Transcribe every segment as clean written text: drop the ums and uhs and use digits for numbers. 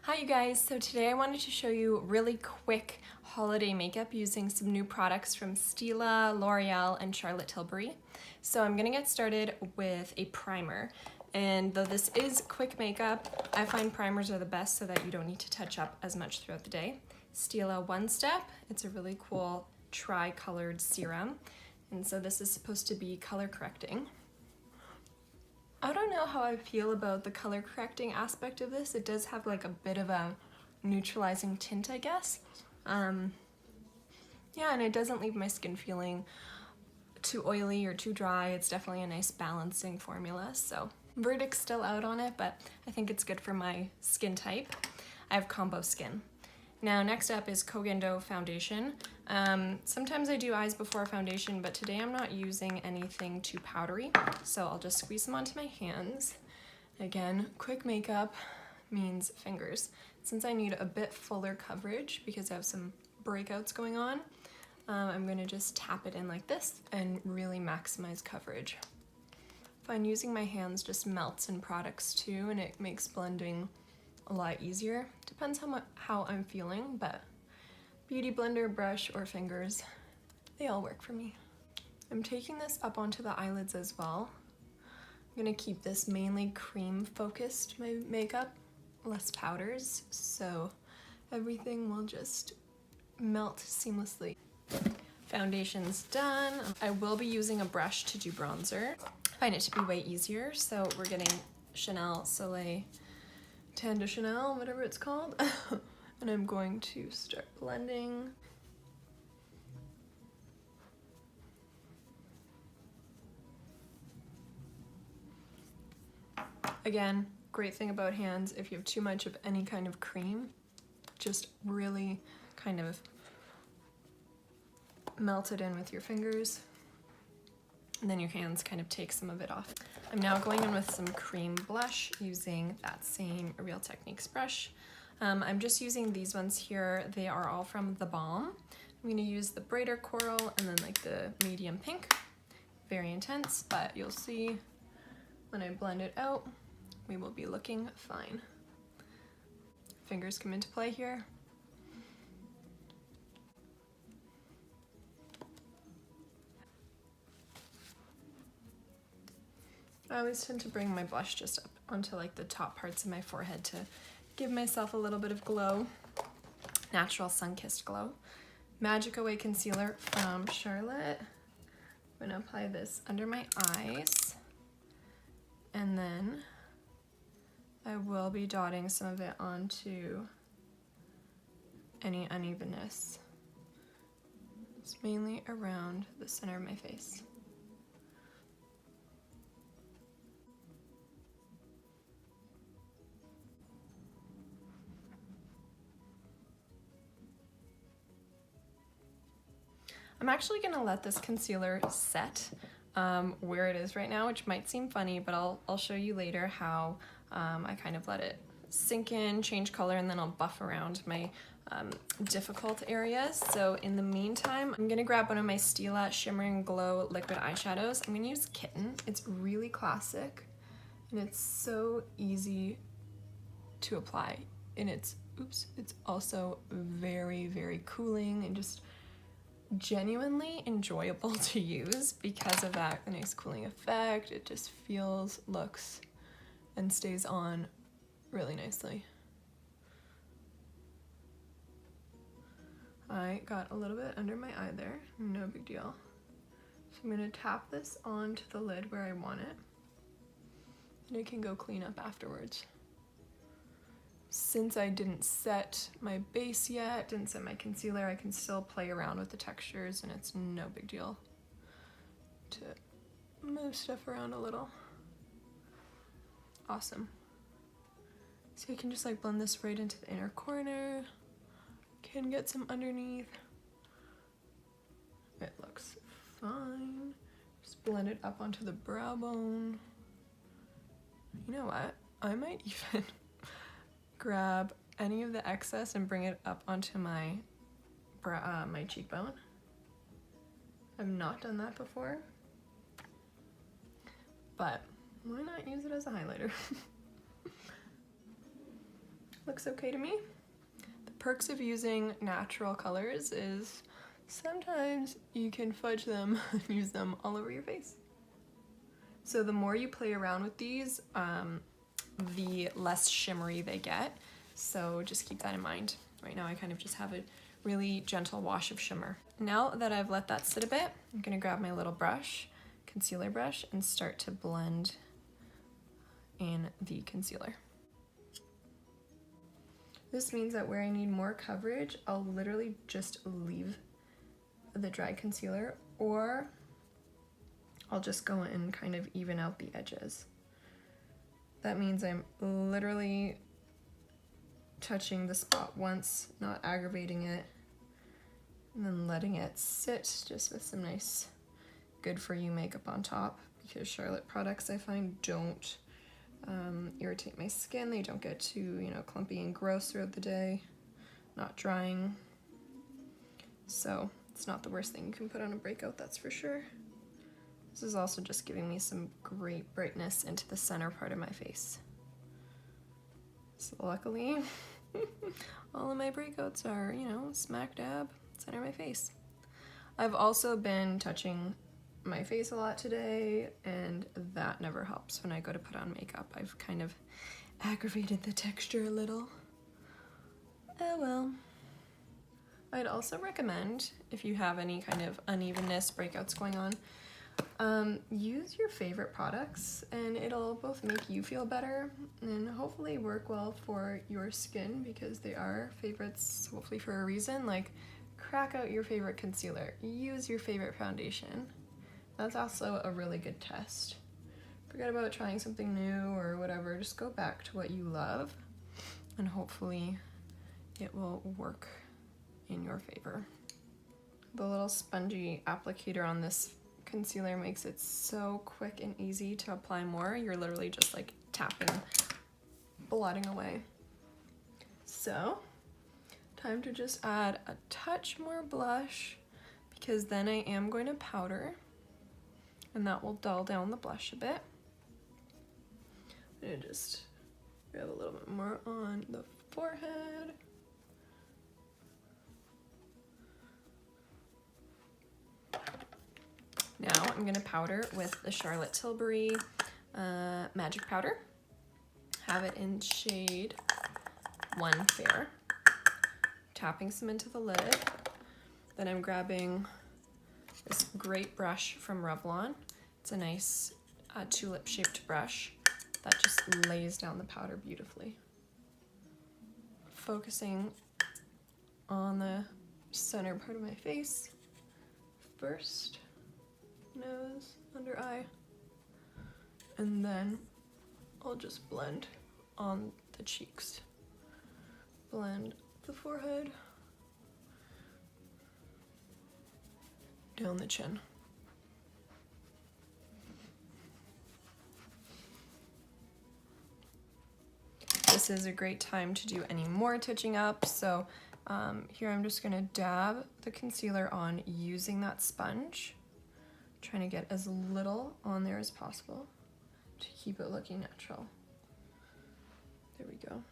Hi you guys, so today I wanted to show you really quick holiday makeup using some new products from Stila, L'Oreal, and Charlotte Tilbury. So I'm gonna get started with a primer. And though this is quick makeup, I find primers are the best so that you don't need to touch up as much throughout the day. Stila One Step, it's a really cool tri-colored serum. And so this is supposed to be color correcting. I don't know how I feel about the color correcting aspect of this. It does have like a bit of a neutralizing tint, I guess. Yeah, and it doesn't leave my skin feeling too oily or too dry. It's definitely a nice balancing formula. So verdict's still out on it, but I think it's good for my skin type. I have combo skin. Now next up is Koh Gen Do foundation. Sometimes I do eyes before foundation, but today I'm not using anything too powdery, so I'll just squeeze them onto my hands. Again, quick makeup means fingers. Since I need a bit fuller coverage because I have some breakouts going on, I'm gonna just tap it in like this and really maximize coverage. I find using my hands just melts in products too, and it makes blending a lot easier. Depends how I'm feeling, but beauty blender, brush, or fingers, they all work for me. I'm taking this up onto the eyelids as well. I'm gonna keep this mainly cream focused, my makeup, less powders, so everything will just melt seamlessly. Foundation's done. I will be using a brush to do bronzer. I find it to be way easier, so we're getting Chanel Soleil Tan de Chanel, whatever it's called. And I'm going to start blending. Again, great thing about hands, if you have too much of any kind of cream, just really kind of melt it in with your fingers, and then your hands kind of take some of it off. I'm now going in with some cream blush using that same Real Techniques brush. I'm just using these ones here. They are all from The Balm. I'm gonna use the brighter coral and then like the medium pink. Very intense, but you'll see when I blend it out, we will be looking fine. Fingers come into play here. I always tend to bring my blush just up onto like the top parts of my forehead to give myself a little bit of glow. Natural sun-kissed glow. Magic Away concealer from Charlotte. I'm gonna apply this under my eyes, and then I will be dotting some of it onto any unevenness. It's mainly around the center of my face. I'm actually gonna let this concealer set where it is right now, which might seem funny, but I'll show you later how I kind of let it sink in, change color, and then I'll buff around my difficult areas. So in the meantime, I'm gonna grab one of my Stila Shimmer and Glow liquid eyeshadows. I'm gonna use Kitten. It's really classic, and it's so easy to apply, and it's also very, very cooling and just genuinely enjoyable to use because of that nice cooling effect. It just feels, looks, and stays on really nicely. I got a little bit under my eye there, no big deal. So I'm gonna tap this onto the lid where I want it, and it can go clean up afterwards. Since I didn't set my base yet, didn't set my concealer, I can still play around with the textures, and it's no big deal to move stuff around a little. Awesome. So you can just like blend this right into the inner corner. Can get some underneath. It looks fine. Just blend it up onto the brow bone. You know what? I might even grab any of the excess and bring it up onto my my cheekbone. I've not done that before, but why not use it as a highlighter? looks okay to me. The perks of using natural colors is sometimes you can fudge them and use them all over your face. So the more you play around with these, the less shimmery they get. So just keep that in mind. Right now I kind of just have a really gentle wash of shimmer. Now that I've let that sit a bit, I'm gonna grab my little brush, concealer brush, and start to blend in the concealer. This means that where I need more coverage, I'll literally just leave the dry concealer, or I'll just go and kind of even out the edges. That means I'm literally touching the spot once, not aggravating it, and then letting it sit just with some nice good for you makeup on top, because Charlotte products I find don't irritate my skin. They don't get too, you know, clumpy and gross throughout the day, not drying. So it's not the worst thing you can put on a breakout, that's for sure. This is also just giving me some great brightness into the center part of my face. So luckily, all of my breakouts are, you know, smack dab center of my face. I've also been touching my face a lot today, and that never helps when I go to put on makeup. I've kind of aggravated the texture a little. Oh well. I'd also recommend, if you have any kind of unevenness, breakouts going on, use your favorite products, and it'll both make you feel better and hopefully work well for your skin, because they are favorites hopefully for a reason. Like, crack out your favorite concealer, use your favorite foundation. That's also a really good test. Forget about trying something new or whatever, just go back to what you love and hopefully it will work in your favor. The little spongy applicator on this concealer makes it so quick and easy to apply more. You're literally just like tapping, blotting away. So, time to just add a touch more blush, because then I am going to powder, and that will dull down the blush a bit. I'm gonna just grab a little bit more on the forehead. Now I'm gonna powder with the Charlotte Tilbury Magic Powder. Have it in shade 1 Fair. Tapping some into the lid. Then I'm grabbing this great brush from Revlon. It's a nice tulip shaped brush that just lays down the powder beautifully. Focusing on the center part of my face first. Nose, under eye, and then I'll just blend on the cheeks. Blend the forehead, down the chin. This is a great time to do any more touching up, so here I'm just gonna dab the concealer on using that sponge. Trying to get as little on there as possible to keep it looking natural. There we go.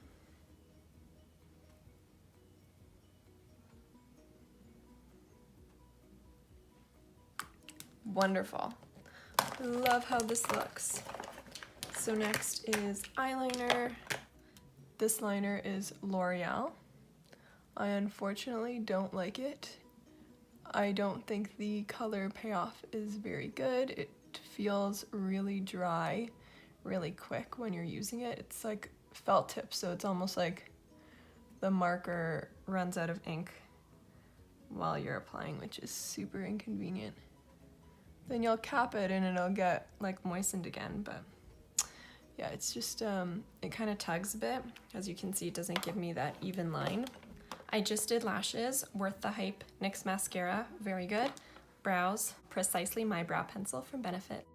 Wonderful. Love how this looks. So next is eyeliner. This liner is L'Oreal. I unfortunately don't like it. I don't think the color payoff is very good. It feels really dry, really quick when you're using it. It's like felt tip, so it's almost like the marker runs out of ink while you're applying, which is super inconvenient. Then you'll cap it and it'll get like moistened again, but yeah, it's just, it kind of tugs a bit. As you can see, it doesn't give me that even line. I just did lashes, Worth the Hype NYX mascara, very good. Brows, Precisely My Brow Pencil from Benefit.